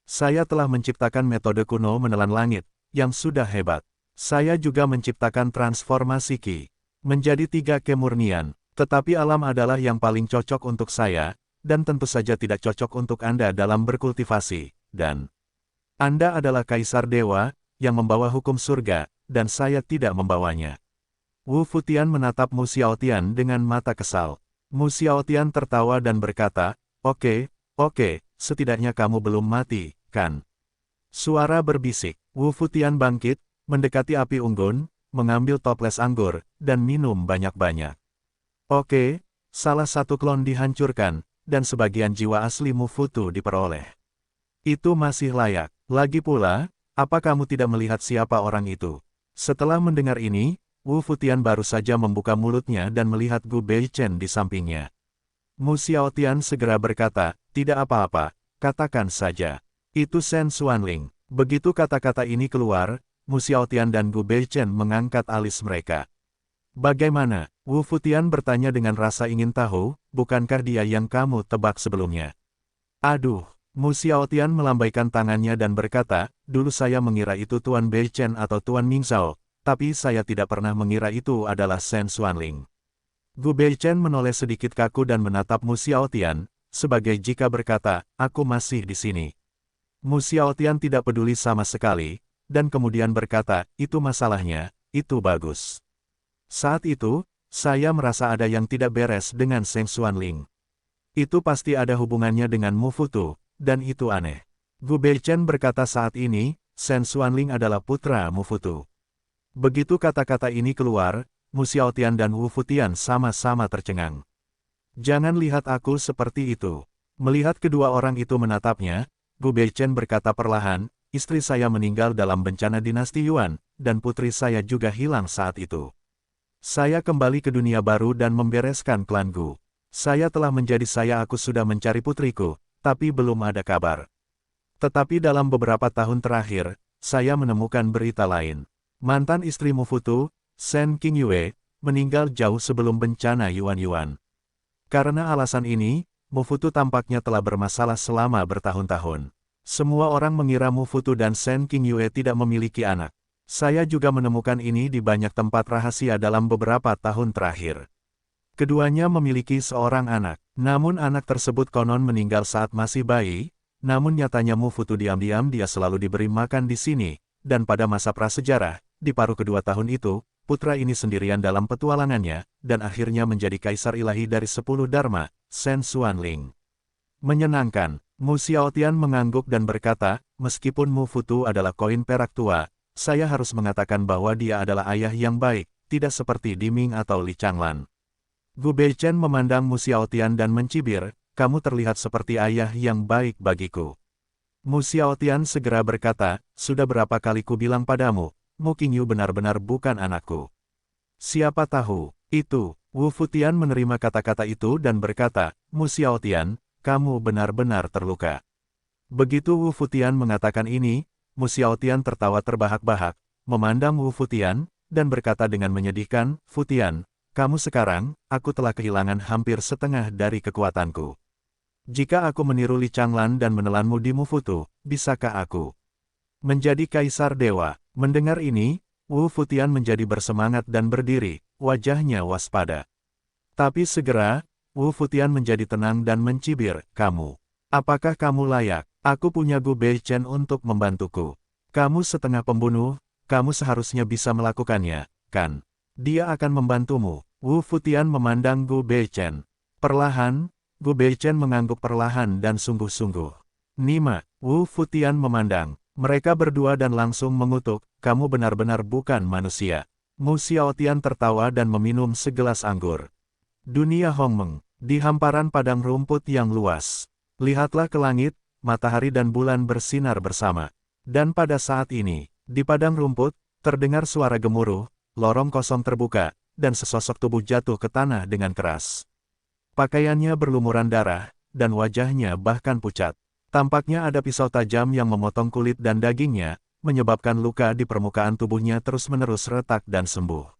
Saya telah menciptakan metode kuno menelan langit, yang sudah hebat. Saya juga menciptakan transformasi Qi menjadi 3 kemurnian, tetapi alam adalah yang paling cocok untuk saya, dan tentu saja tidak cocok untuk Anda dalam berkultivasi, dan Anda adalah Kaisar Dewa, yang membawa hukum surga, dan saya tidak membawanya. Wu Futian menatap Mu Xiaotian dengan mata kesal. Mu Xiaotian tertawa dan berkata, oke, setidaknya kamu belum mati, kan? Suara berbisik. Wu Futian bangkit, mendekati api unggun, mengambil toples anggur, dan minum banyak-banyak. Oke, salah satu klon dihancurkan, dan sebagian jiwa asli Mu Futu diperoleh. Itu masih layak. Lagi pula, apa kamu tidak melihat siapa orang itu? Setelah mendengar ini, Wu Futian baru saja membuka mulutnya dan melihat Gu Beichen di sampingnya. Mu Xiaotian segera berkata, tidak apa-apa, katakan saja. Itu Shen Xuanling. Begitu kata-kata ini keluar, Mu Xiaotian dan Gu Beichen mengangkat alis mereka. Bagaimana? Wu Futian bertanya dengan rasa ingin tahu, bukankah dia yang kamu tebak sebelumnya? Aduh, Mu Xiaotian melambaikan tangannya dan berkata, dulu saya mengira itu Tuan Beichen atau Tuan Mingzhao, tapi saya tidak pernah mengira itu adalah Shen Xuanling. Gu Beichen menoleh sedikit kaku dan menatap Mu Xiaotian, sebagai jika berkata, aku masih di sini. Mu Xiaotian tidak peduli sama sekali, dan kemudian berkata, itu masalahnya, itu bagus. Saat itu, saya merasa ada yang tidak beres dengan Shen Xuanling. Itu pasti ada hubungannya dengan Mu Futu, dan itu aneh. Gu Beichen berkata saat ini, Shen Xuanling adalah putra Mu Futu. Begitu kata-kata ini keluar, Mu Xiaotian dan Wu Futian sama-sama tercengang. Jangan lihat aku seperti itu. Melihat kedua orang itu menatapnya, Gu Beichen berkata perlahan, istri saya meninggal dalam bencana dinasti Yuan, dan putri saya juga hilang saat itu. Saya kembali ke dunia baru dan membereskan klan Gu. Saya telah menjadi aku sudah mencari putriku, tapi belum ada kabar. Tetapi dalam beberapa tahun terakhir, saya menemukan berita lain. Mantan istri Mu Futu, Shen Qingyue, meninggal jauh sebelum bencana Yuan-Yuan. Karena alasan ini, Mu Futu tampaknya telah bermasalah selama bertahun-tahun. Semua orang mengira Mu Futu dan Shen Qingyue tidak memiliki anak. Saya juga menemukan ini di banyak tempat rahasia dalam beberapa tahun terakhir. Keduanya memiliki seorang anak, namun anak tersebut konon meninggal saat masih bayi, namun nyatanya Mu Futu diam-diam dia selalu diberi makan di sini, dan pada masa prasejarah, di paruh kedua tahun itu, putra ini sendirian dalam petualangannya, dan akhirnya menjadi kaisar ilahi dari 10 Dharma, Shen Xuanling. Menyenangkan, Mu Xiaotian mengangguk dan berkata, meskipun Mu Futu adalah koin perak tua, saya harus mengatakan bahwa dia adalah ayah yang baik, tidak seperti Diming atau Li Changlan. Gu Beichen memandang Mu Xiaotian dan mencibir, kamu terlihat seperti ayah yang baik bagiku. Mu Xiaotian segera berkata, sudah berapa kali ku bilang padamu, Mu Qingyu benar-benar bukan anakku. Siapa tahu, itu, Wu Futian menerima kata-kata itu dan berkata, Mu Xiaotian, kamu benar-benar terluka. Begitu Wu Futian mengatakan ini, Mu Xiaotian tertawa terbahak-bahak, memandang Wu Futian, dan berkata dengan menyedihkan, Futian, kamu sekarang, aku telah kehilangan hampir setengah dari kekuatanku. Jika aku meniru Li Changlan dan menelanmu di Mu Futu, bisakah aku menjadi kaisar dewa? Mendengar ini, Wu Futian menjadi bersemangat dan berdiri, wajahnya waspada. Tapi segera, Wu Futian menjadi tenang dan mencibir, kamu. Apakah kamu layak? Aku punya Gu Beichen untuk membantuku. Kamu setengah pembunuh, kamu seharusnya bisa melakukannya, kan? Dia akan membantumu. Wu Futian memandang Gu Beichen. Perlahan, Gu Beichen mengangguk perlahan dan sungguh-sungguh. Nima, Wu Futian memandang mereka berdua dan langsung mengutuk, kamu benar-benar bukan manusia. Mu Xiaotian tertawa dan meminum segelas anggur. Dunia Hongmeng, di hamparan padang rumput yang luas. Lihatlah ke langit, matahari dan bulan bersinar bersama. Dan pada saat ini, di padang rumput, terdengar suara gemuruh, lorong kosong terbuka, dan sesosok tubuh jatuh ke tanah dengan keras. Pakaiannya berlumuran darah, dan wajahnya bahkan pucat. Tampaknya ada pisau tajam yang memotong kulit dan dagingnya, menyebabkan luka di permukaan tubuhnya terus-menerus retak dan sembuh.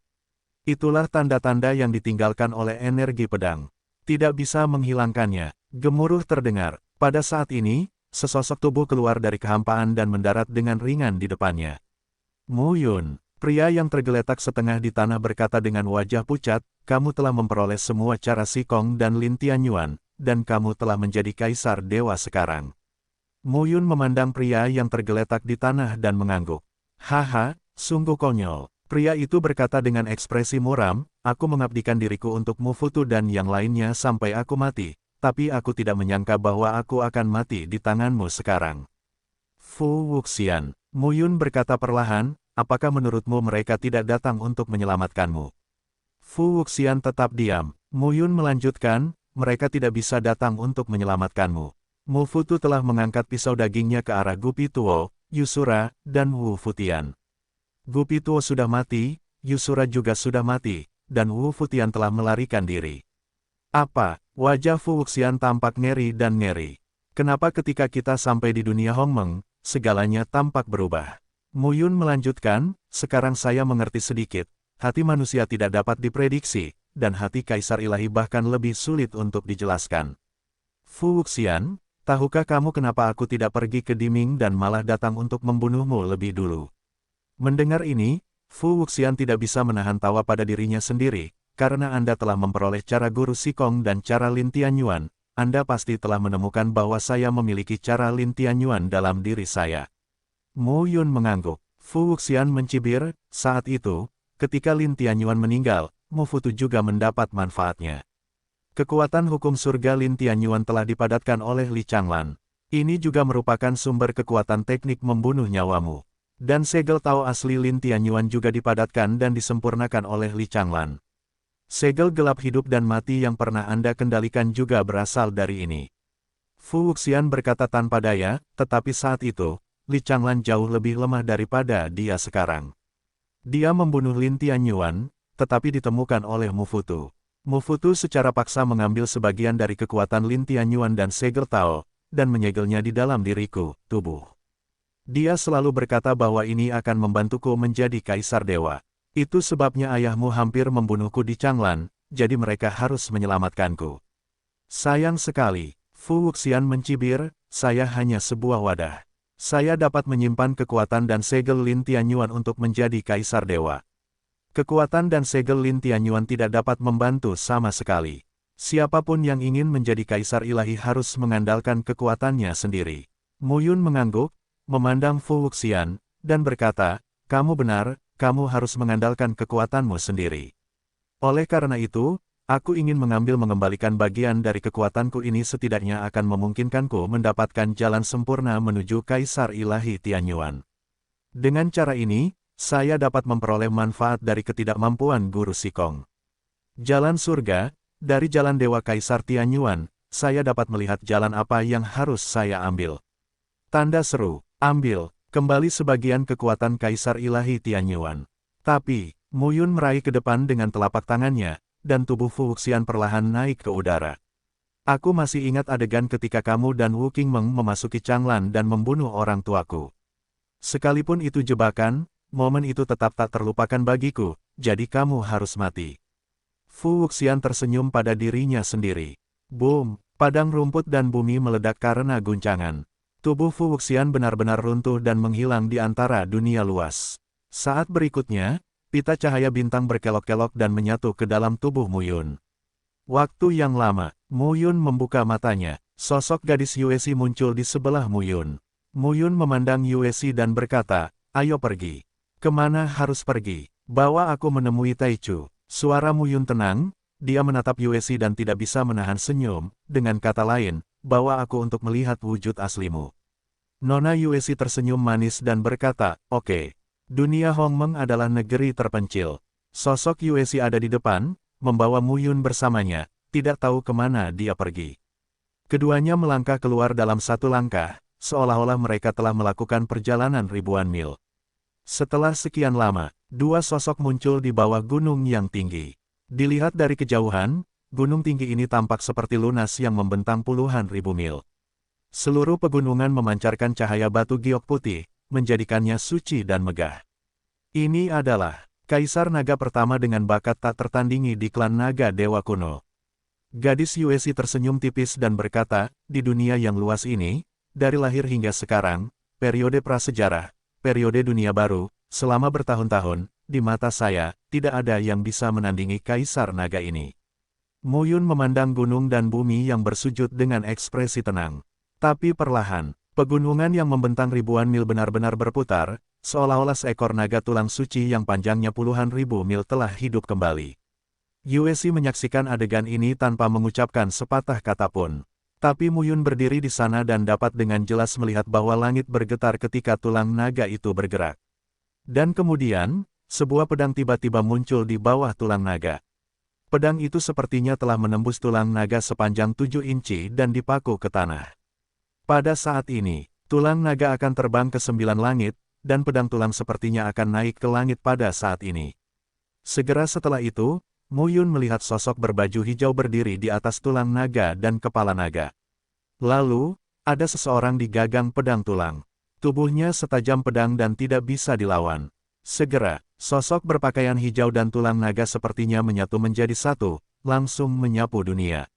Itulah tanda-tanda yang ditinggalkan oleh energi pedang. Tidak bisa menghilangkannya. Gemuruh terdengar. Pada saat ini, sesosok tubuh keluar dari kehampaan dan mendarat dengan ringan di depannya. Mu Yun, pria yang tergeletak setengah di tanah berkata dengan wajah pucat, kamu telah memperoleh semua cara Sikong dan Lin Tianyuan, dan kamu telah menjadi kaisar dewa sekarang. Mu Yun memandang pria yang tergeletak di tanah dan mengangguk. Haha, sungguh konyol. Pria itu berkata dengan ekspresi muram, aku mengabdikan diriku untuk Mu Futu dan yang lainnya sampai aku mati, tapi aku tidak menyangka bahwa aku akan mati di tanganmu sekarang. Fu Wuxian, Mu Yun berkata perlahan, apakah menurutmu mereka tidak datang untuk menyelamatkanmu? Fu Wuxian tetap diam. Mu Yun melanjutkan, mereka tidak bisa datang untuk menyelamatkanmu. Mu Futu telah mengangkat pisau dagingnya ke arah Gu Pituo, Yusura, dan Wu Futian. Gu Pituo sudah mati, Yusura juga sudah mati, dan Wu Futian telah melarikan diri. Apa? Wajah Fu Wuxian tampak ngeri dan ngeri. Kenapa ketika kita sampai di dunia Hongmeng, segalanya tampak berubah? Mu Yun melanjutkan, sekarang saya mengerti sedikit, hati manusia tidak dapat diprediksi, dan hati kaisar ilahi bahkan lebih sulit untuk dijelaskan. Fu Wuxian, tahukah kamu kenapa aku tidak pergi ke Diming dan malah datang untuk membunuhmu lebih dulu? Mendengar ini, Fu Wuxian tidak bisa menahan tawa pada dirinya sendiri, karena Anda telah memperoleh cara guru Sikong dan cara Lin Tianyuan, Anda pasti telah menemukan bahwa saya memiliki cara Lin Tianyuan dalam diri saya. Mu Yun mengangguk. Fu Wuxian mencibir, saat itu, ketika Lin Tianyuan meninggal, Mu Futu juga mendapat manfaatnya. Kekuatan hukum surga Lin Tianyuan telah dipadatkan oleh Li Changlan. Ini juga merupakan sumber kekuatan teknik membunuh nyawamu. Dan segel Tao asli Lin Tianyuan juga dipadatkan dan disempurnakan oleh Li Changlan. Segel gelap hidup dan mati yang pernah Anda kendalikan juga berasal dari ini. Fu Wuxian berkata tanpa daya, tetapi saat itu, Li Changlan jauh lebih lemah daripada dia sekarang. Dia membunuh Lin Tianyuan, tetapi ditemukan oleh Mu Futu. Mu Futu secara paksa mengambil sebagian dari kekuatan Lin Tianyuan dan segel Tao, dan menyegelnya di dalam diriku, tubuh. Dia selalu berkata bahwa ini akan membantuku menjadi kaisar dewa. Itu sebabnya ayahmu hampir membunuhku di Changlan, jadi mereka harus menyelamatkanku. Sayang sekali, Fu Wuxian mencibir, saya hanya sebuah wadah. Saya dapat menyimpan kekuatan dan segel Lin Tianyuan untuk menjadi Kaisar Dewa. Kekuatan dan segel Lin Tianyuan tidak dapat membantu sama sekali. Siapapun yang ingin menjadi Kaisar Ilahi harus mengandalkan kekuatannya sendiri. Mu Yun mengangguk, memandang Fu Wuxian, dan berkata, kamu benar, kamu harus mengandalkan kekuatanmu sendiri. Oleh karena itu, aku ingin mengembalikan bagian dari kekuatanku ini setidaknya akan memungkinkanku mendapatkan jalan sempurna menuju Kaisar Ilahi Tianyuan. Dengan cara ini, saya dapat memperoleh manfaat dari ketidakmampuan Guru Sikong. Jalan surga, dari jalan Dewa Kaisar Tianyuan, saya dapat melihat jalan apa yang harus saya ambil. Tanda seru, ambil, kembali sebagian kekuatan Kaisar Ilahi Tianyuan. Tapi, Mu Yun meraih ke depan dengan telapak tangannya, dan tubuh Fu Wuxian perlahan naik ke udara. Aku masih ingat adegan ketika kamu dan Wu Qingmeng memasuki Changlan dan membunuh orang tuaku. Sekalipun itu jebakan, momen itu tetap tak terlupakan bagiku, jadi kamu harus mati. Fu Wuxian tersenyum pada dirinya sendiri. Boom, padang rumput dan bumi meledak karena guncangan. Tubuh Fu Wuxian benar-benar runtuh dan menghilang di antara dunia luas. Saat berikutnya, pita cahaya bintang berkelok-kelok dan menyatu ke dalam tubuh Mu Yun. Waktu yang lama, Mu Yun membuka matanya. Sosok gadis Yuesi muncul di sebelah Mu Yun. Mu Yun memandang Yuesi dan berkata, ayo pergi. Kemana harus pergi? Bawa aku menemui Taichu. Suara Mu Yun tenang, dia menatap Yuesi dan tidak bisa menahan senyum, dengan kata lain, bawa aku untuk melihat wujud aslimu. Nona Yuesi tersenyum manis dan berkata, oke. Dunia Hongmeng adalah negeri terpencil. Sosok Yuesi ada di depan, membawa Mu Yun bersamanya, tidak tahu kemana dia pergi. Keduanya melangkah keluar dalam satu langkah, seolah-olah mereka telah melakukan perjalanan ribuan mil. Setelah sekian lama, dua sosok muncul di bawah gunung yang tinggi. Dilihat dari kejauhan, gunung tinggi ini tampak seperti lunas yang membentang puluhan ribu mil. Seluruh pegunungan memancarkan cahaya batu giok putih, menjadikannya suci dan megah. Ini adalah Kaisar Naga pertama dengan bakat tak tertandingi di klan Naga Dewa kuno. Gadis Yuesi tersenyum tipis dan berkata, di dunia yang luas ini, dari lahir hingga sekarang, periode prasejarah, periode dunia baru, selama bertahun-tahun, di mata saya, tidak ada yang bisa menandingi Kaisar Naga ini. Mu Yun memandang gunung dan bumi yang bersujud dengan ekspresi tenang. Tapi perlahan, pegunungan yang membentang ribuan mil benar-benar berputar, seolah-olah seekor naga tulang suci yang panjangnya puluhan ribu mil telah hidup kembali. Yuesi menyaksikan adegan ini tanpa mengucapkan sepatah kata pun. Tapi Mu Yun berdiri di sana dan dapat dengan jelas melihat bahwa langit bergetar ketika tulang naga itu bergerak. Dan kemudian, sebuah pedang tiba-tiba muncul di bawah tulang naga. Pedang itu sepertinya telah menembus tulang naga sepanjang 7 inci dan dipaku ke tanah. Pada saat ini, tulang naga akan terbang ke 9 langit, dan pedang tulang sepertinya akan naik ke langit pada saat ini. Segera setelah itu, Mu Yun melihat sosok berbaju hijau berdiri di atas tulang naga dan kepala naga. Lalu, ada seseorang di gagang pedang tulang. Tubuhnya setajam pedang dan tidak bisa dilawan. Segera, sosok berpakaian hijau dan tulang naga sepertinya menyatu menjadi satu, langsung menyapu dunia.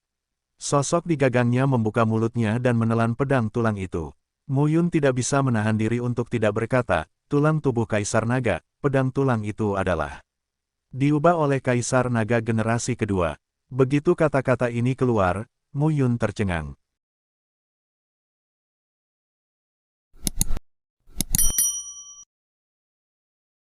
Sosok di gagangnya membuka mulutnya dan menelan pedang tulang itu. Mu Yun tidak bisa menahan diri untuk tidak berkata, tulang tubuh Kaisar Naga, pedang tulang itu adalah diubah oleh Kaisar Naga generasi kedua. Begitu kata-kata ini keluar, Mu Yun tercengang.